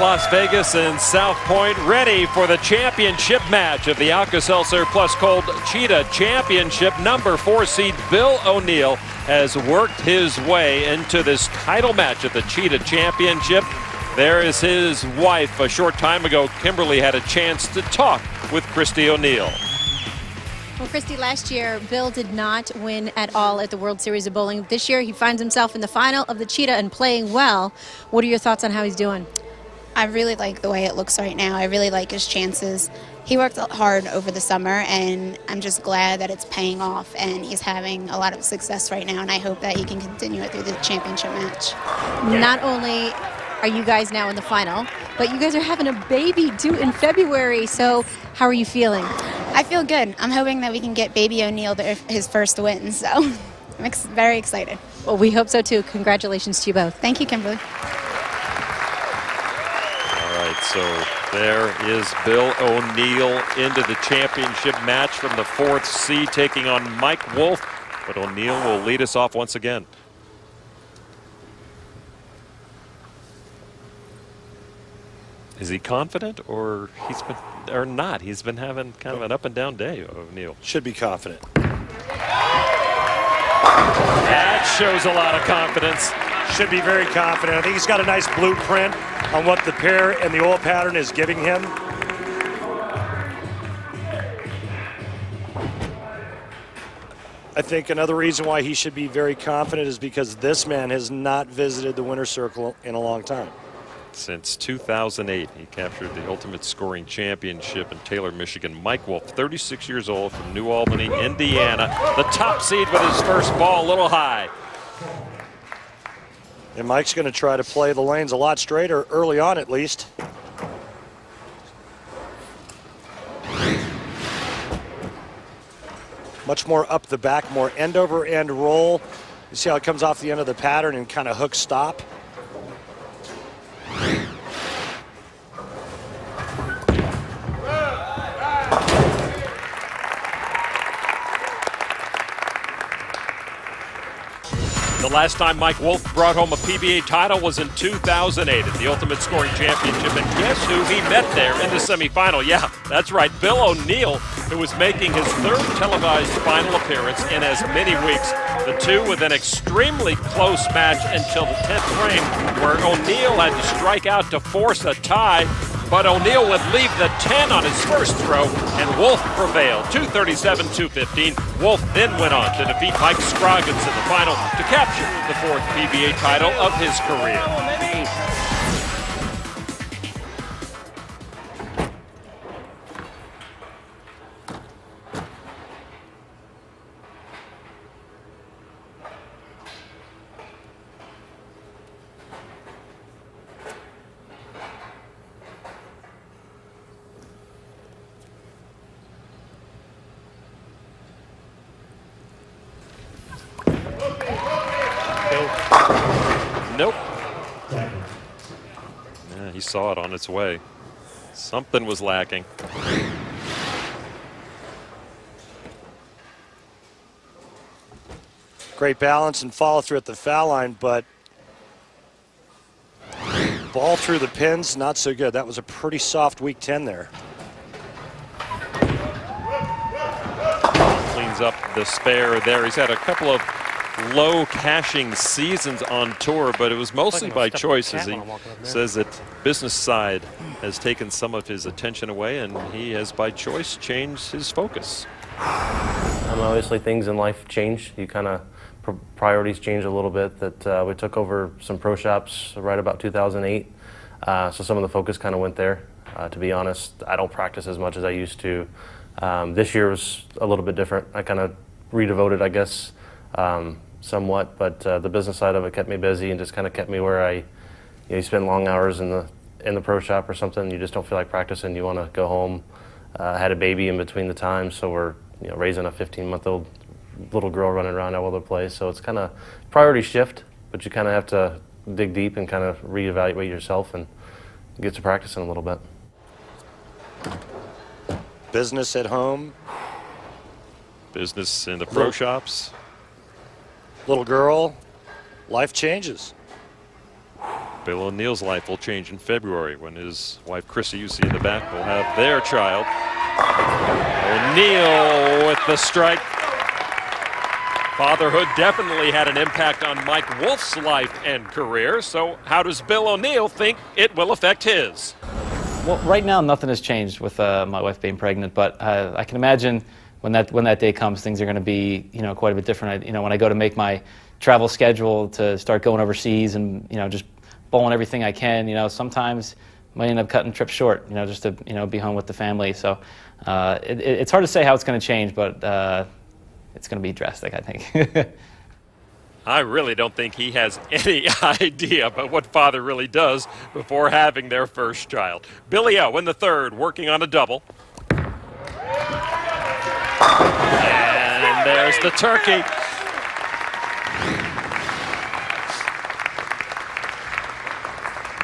Las Vegas and South Point, ready for the championship match of the Alka-Seltzer Plus Cold Cheetah Championship. Number 4 seed Bill O'Neill has worked his way into this title match of the Cheetah Championship. There is his wife. A short time ago, Kimberly had a chance to talk with Christy O'Neill. Well, Christy, last year, Bill did not win at all at the World Series of Bowling. This year, he finds himself in the final of the Cheetah and playing well. What are your thoughts on how he's doing? I really like the way it looks right now. I really like his chances. He worked hard over the summer, and I'm just glad that it's paying off, and he's having a lot of success right now, and I hope that he can continue it through the championship match. Not only are you guys now in the final, but you guys are having a baby due in February, so how are you feeling? I feel good. I'm hoping that we can get baby O'Neill his first win, so I'm very excited. Well, we hope so too. Congratulations to you both. Thank you, Kimberly. All right, so there is Bill O'Neill into the championship match from the 4th seed, taking on Mike Wolf, but O'Neill will lead us off once again. Is he confident, or not? He's been having kind of an up and down day, O'Neill. Should be confident. That shows a lot of confidence. Should be very confident. I think he's got a nice blueprint on what the pair and the oil pattern is giving him. I think another reason why he should be very confident is because this man has not visited the winner's circle in a long time. Since 2008, he captured the Ultimate Scoring Championship in Taylor, Michigan. Mike Wolf, 36 years old, from New Albany, Indiana. The top seed with his first ball a little high. And Mike's going to try to play the lanes a lot straighter early on, at least. Much more up the back, more end over end roll. You see how it comes off the end of the pattern and kind of hook stop. The last time Mike Wolf brought home a PBA title was in 2008 at the Ultimate Scoring Championship. And guess who he met there in the semifinal? Yeah, that's right, Bill O'Neill, who was making his 3rd televised final appearance in as many weeks. The two with an extremely close match until the 10th frame, where O'Neill had to strike out to force a tie. But O'Neill would leave the 10 on his first throw, and Wolf prevailed, 237-215. Wolf then went on to defeat Mike Scroggins in the final to capture the 4th PBA title of his career. Nope. Yeah, he saw it on its way. Something was lacking. Great balance and follow through at the foul line, but ball through the pins, not so good. That was a pretty soft week 10 there. Cleans up the spare there. He's had a couple of low cashing seasons on tour, but it was mostly by choice, as he says that business side has taken some of his attention away, and he has by choice changed his focus. Obviously things in life change. You kind of priorities change a little bit. That we took over some pro shops right about 2008, so some of the focus kind of went there. To be honest, I don't practice as much as I used to. This year was a little bit different. I kind of redevoted, I guess, somewhat, but the business side of it kept me busy and just kind of kept me where you spend long hours in the pro shop or something. You just don't feel like practicing. You want to go home. Had a baby in between the times, so we're raising a 15-month-old little girl running around all over the place. So it's kind of priority shift, but you kind of have to dig deep and kind of reevaluate yourself and get to practicing a little bit. Business at home. Business in the pro shops. Little girl. Life changes. Bill O'Neill's life will change in February when his wife Chrissy, you see in the back, will have their child. O'Neill with the strike. Fatherhood definitely had an impact on Mike Wolf's life and career, so how does Bill O'Neill think it will affect his? Well, right now nothing has changed with my wife being pregnant, but I can imagine when that day comes, things are going to be, quite a bit different. When I go to make my travel schedule to start going overseas and, just bowling everything I can, sometimes I might end up cutting trips short, just to, be home with the family. So it's hard to say how it's going to change, but it's going to be drastic, I think. I really don't think he has any idea about what father really does before having their first child. Billy O in the third, working on a double. And there's the turkey.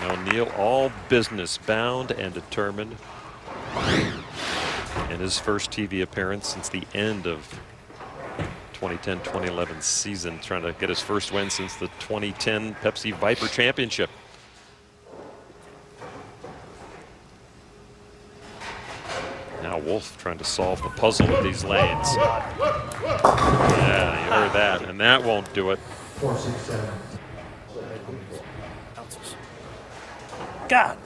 O'Neill all business bound and determined in his first TV appearance since the end of 2010-2011 season, trying to get his first win since the 2010 Pepsi Viper Championship. Now Wolf trying to solve the puzzle with these lanes. Yeah, you heard that, and that won't do it. 4, 6, 7. God.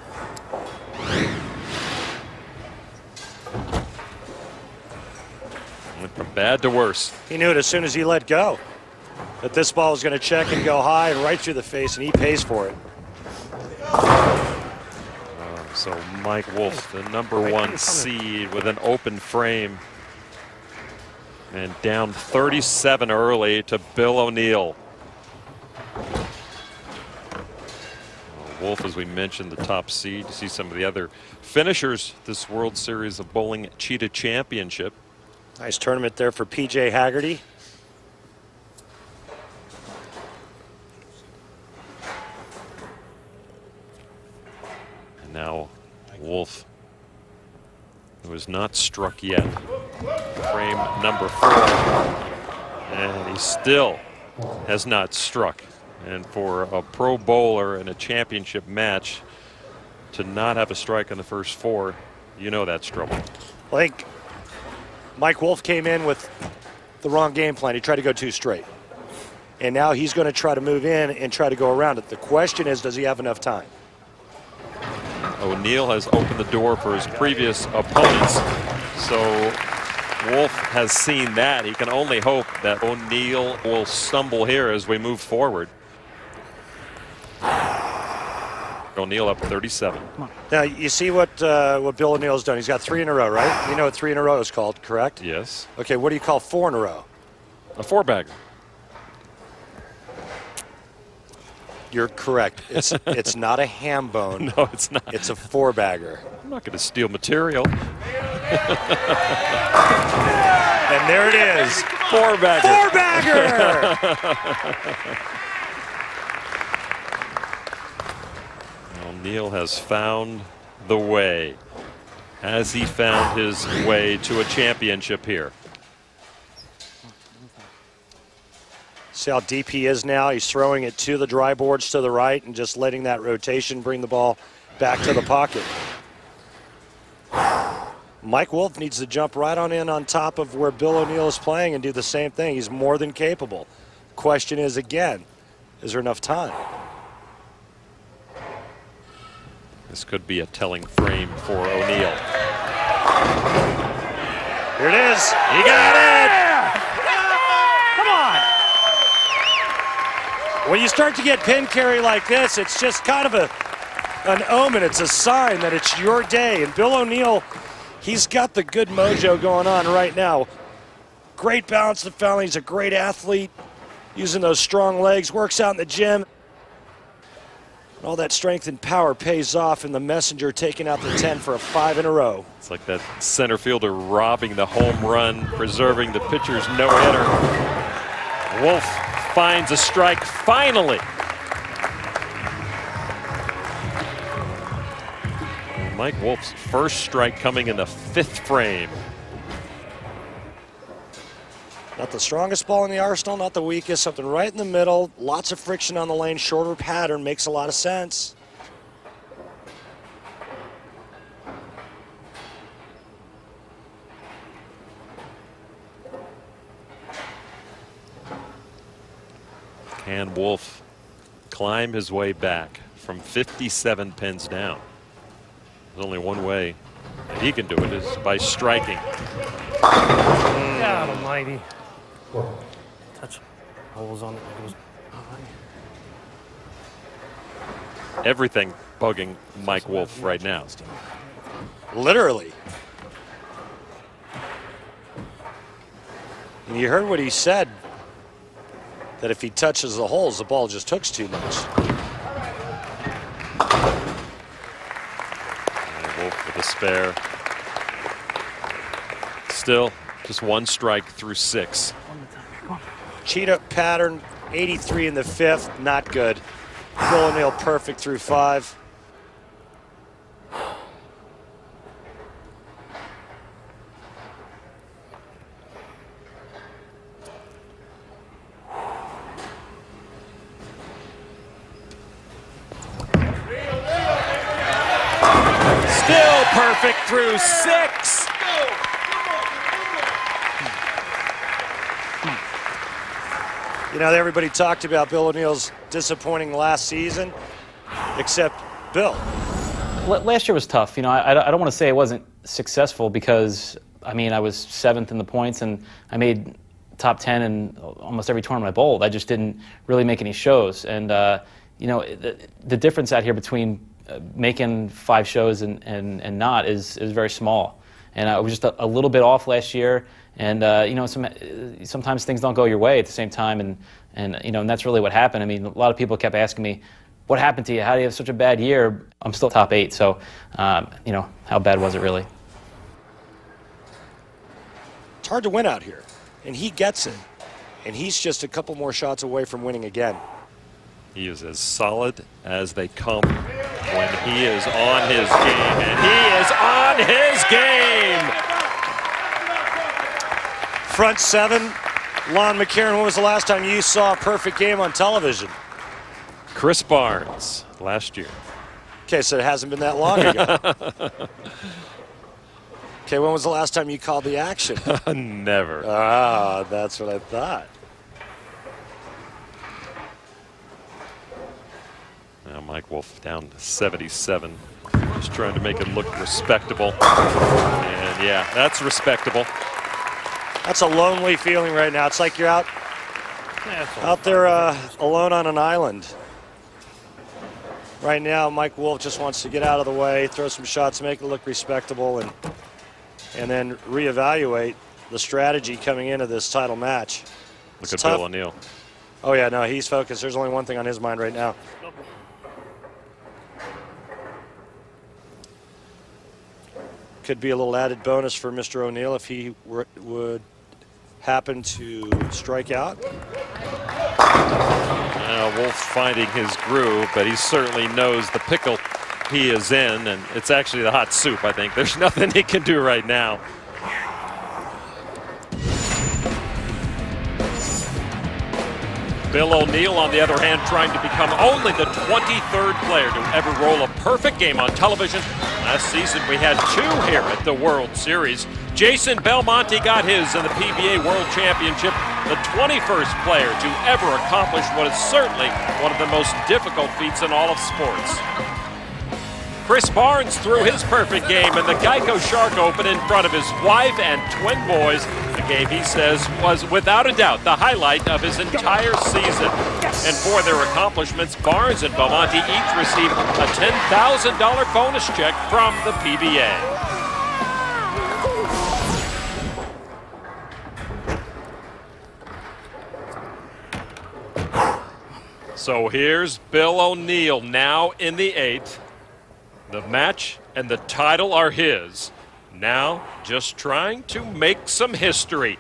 Went from bad to worse. He knew it as soon as he let go, that this ball was going to check and go high and right through the face, and he pays for it. So Mike Wolf, the #1 seed with an open frame, and down 37 early to Bill O'Neill. Wolf, as we mentioned, the top seed. You see some of the other finishers this World Series of Bowling Cheetah Championship. Nice tournament there for P.J. Haggerty. And now Wolf, who is not struck yet. Frame #4. And he still has not struck. And for a pro bowler in a championship match to not have a strike on the first 4, you know that's trouble. I think Mike Wolf came in with the wrong game plan. He tried to go 2 straight. And now he's going to try to move in and try to go around it. The question is, does he have enough time? O'Neill has opened the door for his previous opponents. So Wolf has seen that. He can only hope that O'Neill will stumble here as we move forward. O'Neill up 37. Now, you see what Bill O'Neill's done. He's got 3 in a row, right? You know what 3 in a row is called, correct? Yes. Okay, what do you call 4 in a row? A 4-bagger. You're correct. It's not a ham bone. No, it's not. It's a 4-bagger. I'm not going to steal material. And there it is. 4-bagger. 4-bagger! O'Neill has found the way. Has he found his way to a championship here? See how deep he is now? He's throwing it to the dry boards to the right and just letting that rotation bring the ball back to the pocket. Mike Wolf needs to jump right on in on top of where Bill O'Neill is playing and do the same thing. He's more than capable. Question is, again, is there enough time? This could be a telling frame for O'Neill. Here it is. He got it! Come on! When you start to get pin carry like this, it's just kind of an omen. It's a sign that it's your day. And Bill O'Neill, he's got the good mojo going on right now. Great balance to foul. He's a great athlete, using those strong legs, works out in the gym. All that strength and power pays off, and the messenger taking out the 10 for a 5 in a row. It's like that center fielder robbing the home run, preserving the pitcher's no-hitter. Wolf finds a strike finally. Mike Wolf's first strike coming in the 5th frame. Not the strongest ball in the arsenal, not the weakest, something right in the middle. Lots of friction on the lane, shorter pattern, makes a lot of sense. Can Wolf climb his way back from 57 pins down? There's only one way that he can do it, is by striking. God almighty. Touch holes on it. Everything bugging Mike Wolf right now. Literally. And you heard what he said, that if he touches the holes, the ball just hooks too much. And Wolf with a spare. Still, just one strike through 6. Cheetah pattern, 83 in the 5th, not good. Bill O'Neill perfect through 5. Still perfect through 6. You know, everybody talked about Bill O'Neill's disappointing last season, except Bill. Last year was tough. You know, I don't want to say it wasn't successful because, I mean, I was 7th in the points and I made top 10 in almost every tournament I bowled. I just didn't really make any shows. And, you know, the difference out here between making 5 shows and not is very small. And I was just a little bit off last year. And, you know, sometimes things don't go your way at the same time. And you know, and that's really what happened. I mean, a lot of people kept asking me, what happened to you? How do you have such a bad year? I'm still top 8. So, you know, how bad was it really? It's hard to win out here, and he gets it. And he's just a couple more shots away from winning again. He is as solid as they come when he is on his game, and he is on his game. Front 7, Lon McCarron, when was the last time you saw a perfect game on television? Chris Barnes last year. Okay, so it hasn't been that long ago. Okay, when was the last time you called the action? Never. Ah, that's what I thought. Now Mike Wolf down to 77. Just trying to make it look respectable. And yeah, that's respectable. That's a lonely feeling right now. It's like you're out there alone on an island. Right now, Mike Wolf just wants to get out of the way, throw some shots, make it look respectable, and then reevaluate the strategy coming into this title match. Look at Bill O'Neill. Oh yeah, no, he's focused. There's only one thing on his mind right now. Could be a little added bonus for Mr. O'Neill if he would happen to strike out. Wolf finding his groove, but he certainly knows the pickle he is in, and it's actually the hot soup, I think. There's nothing he can do right now. Bill O'Neill, on the other hand, trying to become only the 23rd player to ever roll a perfect game on television. Last season, we had 2 here at the World Series. Jason Belmonte got his in the PBA World Championship, the 21st player to ever accomplish what is certainly one of the most difficult feats in all of sports. Chris Barnes threw his perfect game in the Geico Shark Open in front of his wife and twin boys. A game he says was without a doubt the highlight of his entire season. And for their accomplishments, Barnes and Belmonte each received a $10,000 bonus check from the PBA. So here's Bill O'Neill now in the 8th. The match and the title are his. Now just trying to make some history.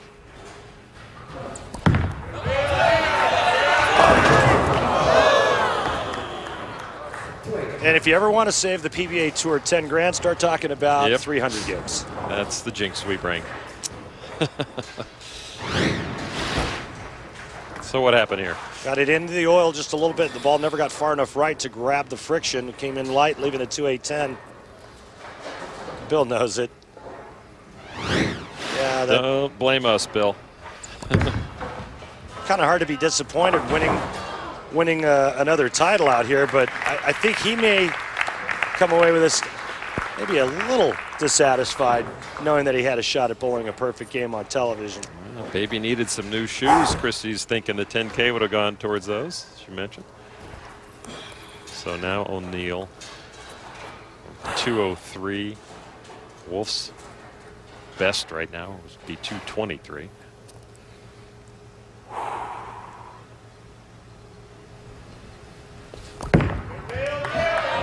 And if you ever want to save the PBA Tour 10 grand, start talking about 300 gigs. That's the jinx we bring. So what happened here? Got it into the oil just a little bit. The ball never got far enough right to grab the friction. It came in light, leaving it 2-8-10. Bill knows it. Yeah, Don't blame us, Bill. Kind of hard to be disappointed winning another title out here, but I think he may come away with this maybe a little dissatisfied, knowing that he had a shot at bowling a perfect game on television. Well, baby needed some new shoes. Christy's thinking the 10K would have gone towards those, as you mentioned. So now O'Neill, 203. Wolf's best right now would be 223.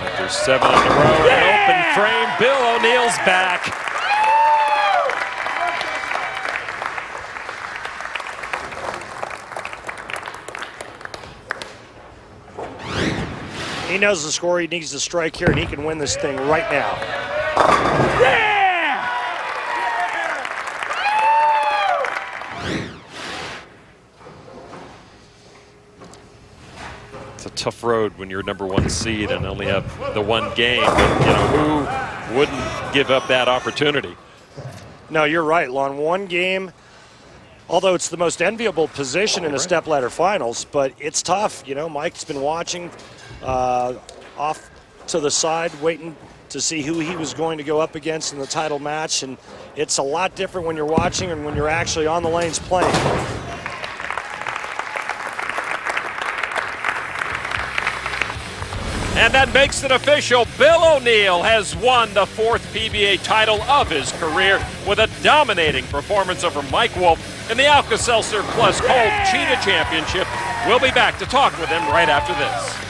After 7 in a row, an open frame. Bill O'Neill's back. He knows the score. He needs to strike here, and he can win this thing right now. It's a tough road when you're #1 seed and only have the one game. But, you know, who wouldn't give up that opportunity? No, you're right, Lon. One game, although it's the most enviable position in the stepladder finals, but it's tough. You know, Mike's been watching off to the side, waiting to see who he was going to go up against in the title match, and it's a lot different when you're watching and when you're actually on the lanes playing. And that makes it official. Bill O'Neill has won the 4th PBA title of his career with a dominating performance over Mike Wolf in the Alka-Seltzer Plus Cold Cheetah Championship. We'll be back to talk with him right after this.